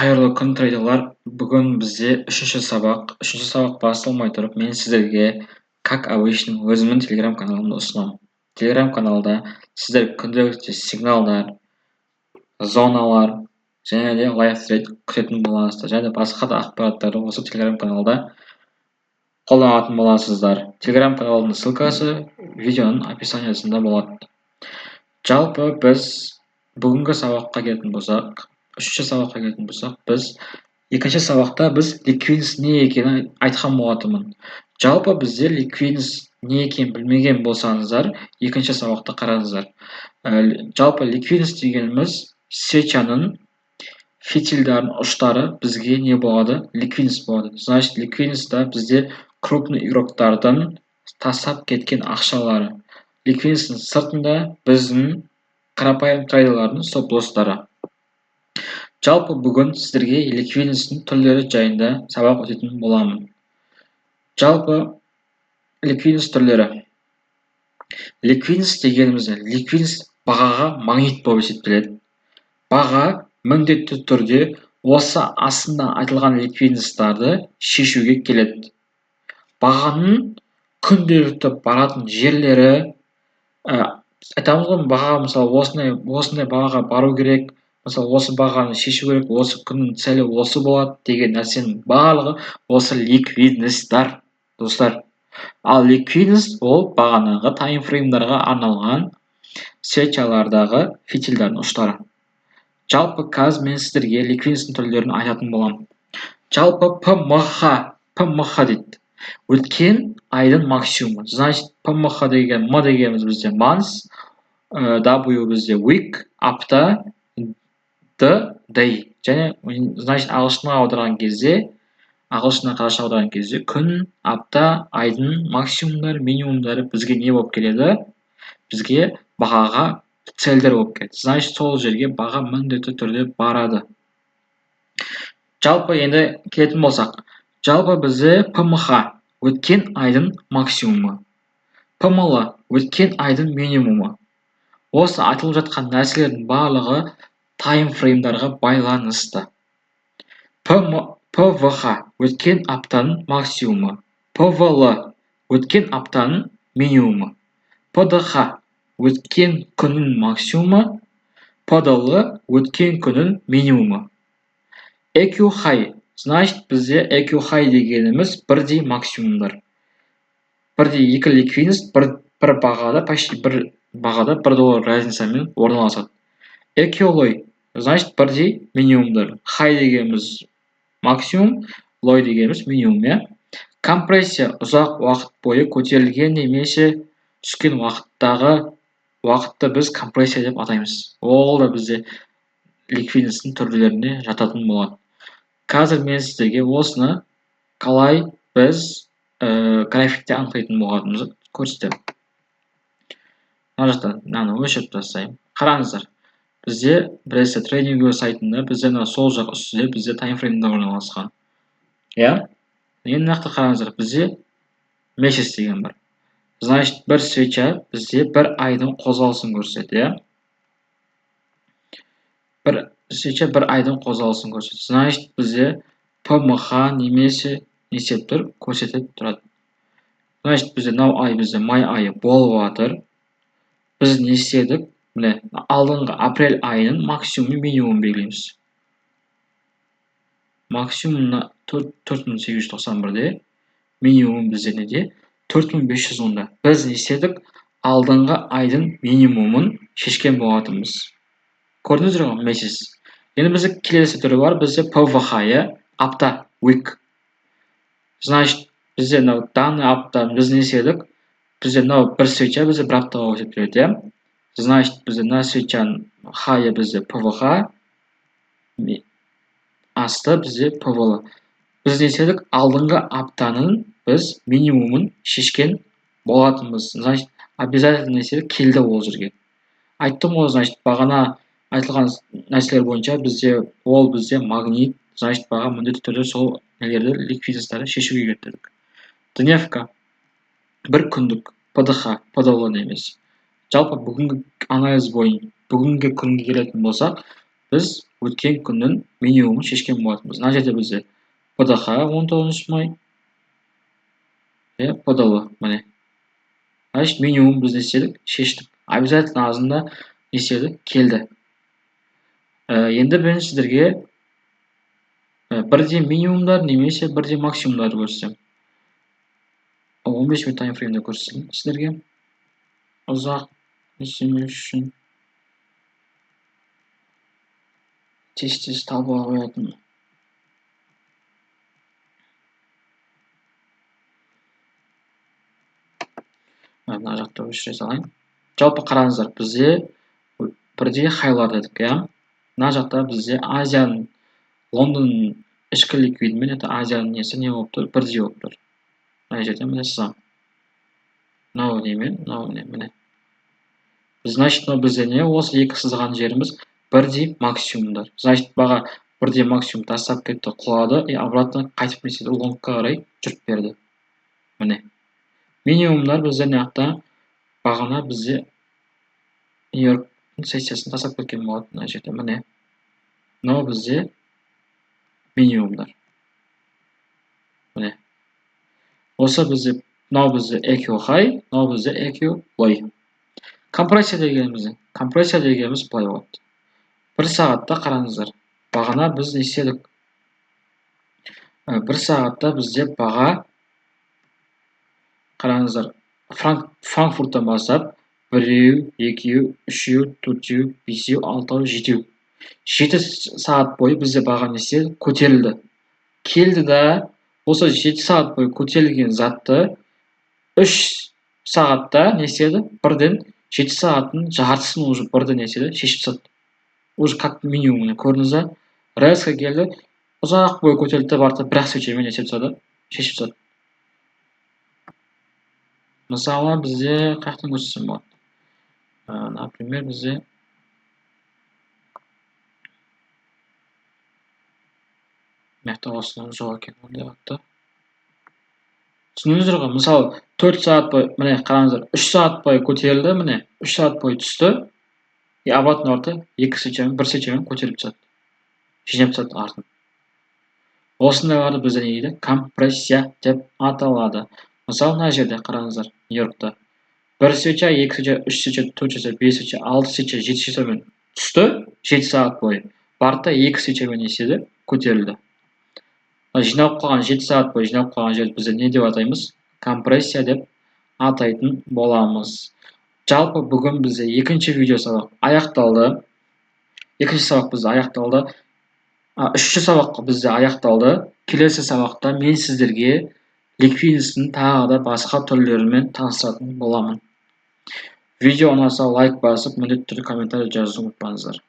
Қайырлы күн трейдерлар. Бүгін бізде үшінші сабақ. Үшінші сабақ басылмай тұрып, мен сіздерге, как обычно, өзімнің телеграм каналымды ұсынамын. Телеграм каналда сіздер күнделікті сигналдар, зоналар және де лайв трейд күтетін боласыздар. Және басқа да ақпараттарды осы телеграм каналда қолданатын боласыздар. Телеграм каналының ссылкасы видеоның описаниясында болады. Жалпы біз бүгінгі сабаққа келетін болсақ, үшінші сабаққа келетін болсақ, біз екінші сабақта біз ликвидность не екенін айтқан болатынмын. Жалпы біздер ликвидность не екенін білмеген болсаңыздар, екінші сабақта қараңыздар. Жалпы ликвидность дегеніміз свечаның фитильдардың ұштары бізге не болады? Ликвидность болады. Значит, ликвидностьта бізде крупный игроктардың тастап кеткен ақшалары. Ликвидностьтың сыртында біздің қарапайым трейдерлардың стоп-лосстары. Жалпы бүгін сіздерге ликвидностьтың түрлері жайында сабақ өтетін боламын. Жалпы ликвидность түрлері. Ликвидность дегеніміз ликвидность бағаға магнит болып есептеледі. Баға міндетті түрде осы астында айтылған ликвидностьтарды шешуге келеді. Бағаның күнделікті баратын жерлері, айтамыз ғой, баға мысалы осындай бағаға бару керек, мысалы осы бағаны шешу керек, осы күннің цели осы болады деген нәрсенің барлығы осы ликвидностьтар, достар. Ал ликвидность ол бағанағы таймфреймдарға арналған свечалардағы фитильдардың ұштары. Жалпы қазір мен сіздерге ликвидностьтың түрлерін айтатын боламын. Жалпы ПМХ дейді. Өткен айдың максимумы. Значит, ПМХ деген, М дегеніміз бізде month, W бізде week, апта, Д day. Және, значит, ағылшынға аударған кезде, ағылшыннан қазақша аударған кезде күн, апта, айдың максимумдары, минимумдары бізге не болып келеді? Бізге бағаға цельдер болып келеді. Значит, сол жерге баға міндетті түрде барады. Жалпы енді келетін болсақ, жалпы бізде ПМХ өткен айдың максимумы, ПМЛ өткен айдың минимумы. Осы айтылып жатқан нәрселердің барлығы таймфреймдарға байланысты. ПВХ өткен аптаның максимумы, ПВЛ өткен аптаның минимумы, ПДХ өткен күннің максимумы, ПДЛ өткен күннің минимумы. EQ high, значит, бізде EQ high дегеніміз бірдей максимумдар. Бірдей екі ликвидность бір бағада, почти бір бағада $1 разницамен орналасады. EQ low, значит, бірдей минимумдар. High дегеніміз максимум, low дегеніміз минимум. Компрессия ұзақ уақыт бойы көтерілген немесе түскен уақытты біз компрессия деп атаймыз. Ол да бізде ликвидностьтың түрлеріне жататын болады. Қазір мен сіздерге осыны қалай біз графикте анықтайтын болғанымызды көрсетемін. Мына жақтан мынаны өшіріп тастаймын. Қараңыздар. Бізде біресе TradingView сайтында бізде сол жақ үстінде бізде таймфреймдер орналасқан. Енді нақты қараңыздар. Бізде месяц деген бар. Значит, бір свеча бізде бір айдың қозғалысын көрсетеді. Бір свеча бір айдың қозғалысын көрсетеді. Значит, бізде ПМХ немесе несеп тұр, көрсетіп тұрады. Значит, бізде мынау ай бізде май айы болып жатыр. Біз не істедік? Міне, алдыңғы апрель айының максимум минимум белгілейміз. Максимумна 4891-де, минимум бізде неде? 4510-да. Біз не істедік? Алдыңғы айдың минимумын шешкен болатынбыз. Көрдіңіздер ғой, месяц. Енді бізде келесі түрі бар, бізде ПВХ, апта, week. Значит, бізде данный апта біз не істедік? Бізде бір свеча бізде бір аптаға есептеледі. Значит, бізде мына свечаның хайы бізде ПВХ, асты бізде ПВЛ. Біз не істедік? Алдыңғы аптаның біз минимумын шешкен болатынбыз. Значит, обязательно не істедік? Келді ол жерге. Айттым ғой, значит, бағана айтылған нәрселер бойынша бізде магнит, значит, баға міндетті түрде сол нелерді ликвидностьтарды шешуге кетедік. Дневка, бір күндік, ПДХ, ПДЛ немесе. Жалпы бүгінгі анализ бойынша, бүгінгі күнге келетін болсақ, біз өткен күннің минимумын шешкен болатынбыз. Мына жерде бізде ПДХ 19 май, ПДЛ міне. Значит, минимум біз не істедік? Шештік. Обязательно азында не істеді? Келді. Енді мен сіздерге бірде минимумдар немесе бірде максимумдарды көрсетемін. 15 минут таймфреймде көрсетейін сіздерге. Ұзақ несемес үшін тез талқыға қоятын. Мына жақта өшіре салайын. Жалпы қараңыздар, бізде бірде хайлар дедік, мына жақта бізде Азияның, Лондонның ішкі ликвидімен Азияның несі не болып тұр? Бірдей болып тұр. Мына жерде міне сызам. Мынау немен, мынау міне. Значит, бізде не? Осы екі сызған жеріміз бірдей максимумдар. Значит, баға бірдей максимум тастап кетті, құлады, обратно қайтып неседі, лонгқа қарай жүріп берді. Міне. Минимумдар бізде неақта бағана бізде Нью-Йорктың сессиясын тастап кеткен болады. Мына жерде міне. Мынау бізде минимумдар. Міне. Осы бізде, мынау бізде EQ high, мынау бізде EQ low. Компрессия дегеніміз былай болады. Бір сағатта қараңыздар. Бағана біз не істедік? Бір сағатта бізде баға қараңыздар. Франкфурттан бастап 1, 2, 3, 4, 5, 6, 7. 7 сағат бойы бізде баға не істеді? Көтерілді. Келді да, осы 7 сағат бойы көтерілген затты 3 сағатта не істеді? Бірден 7 сағаттың жартысын уже бірден не істеді? Шешіп тастады. Уже как минимум көрдіңіз, резко келді, ұзақ бойы көтерілді, барды бір-ақ свечамен не істеп тастады? Шешіп тастады. Мысалы, бізде қаяқтан көрсетсем болады? Например, бізде мықты осыдан жоқ екен, ондай атты. Түсініңіздер ғой, мысалы 4 сағат бойы, міне қараңыздар, 3 сағат бойы көтерілді, міне 3 сағат бойы түсті, обратно арты 1 свечамен көтеріліп тастады. Жинап тастады артын. Осындайларды бізде не дейді? Компрессия деп аталады. Мысалы, мына жерде қараңыздар, Нью-Йоркта 1 свеча, 2 свеча, 3 свеча, 4 свеча, 5 свеча, 6 свеча, 7 свечамен түсті, 7 сағат бойы. Барды 2 свечамен не істеді? Көтерілді. Жинап қалған 7 сағат бойы жинап қалған жерді бізде не деп атаймыз? Компрессия деп атайтын боламыз. Жалпы бүгін бізде екінші видео сабақ аяқталды. Екінші сабақ бізде аяқталды. Үшінші сабақ бізде аяқталды. Келесі сабақта мен сіздерге ликвидностьтің тағы да басқа түрлерімен таныстыратын боламын. Видео ұнаса лайк басып, міндетті түрде комментарий жазуды ұмытпаңыздар.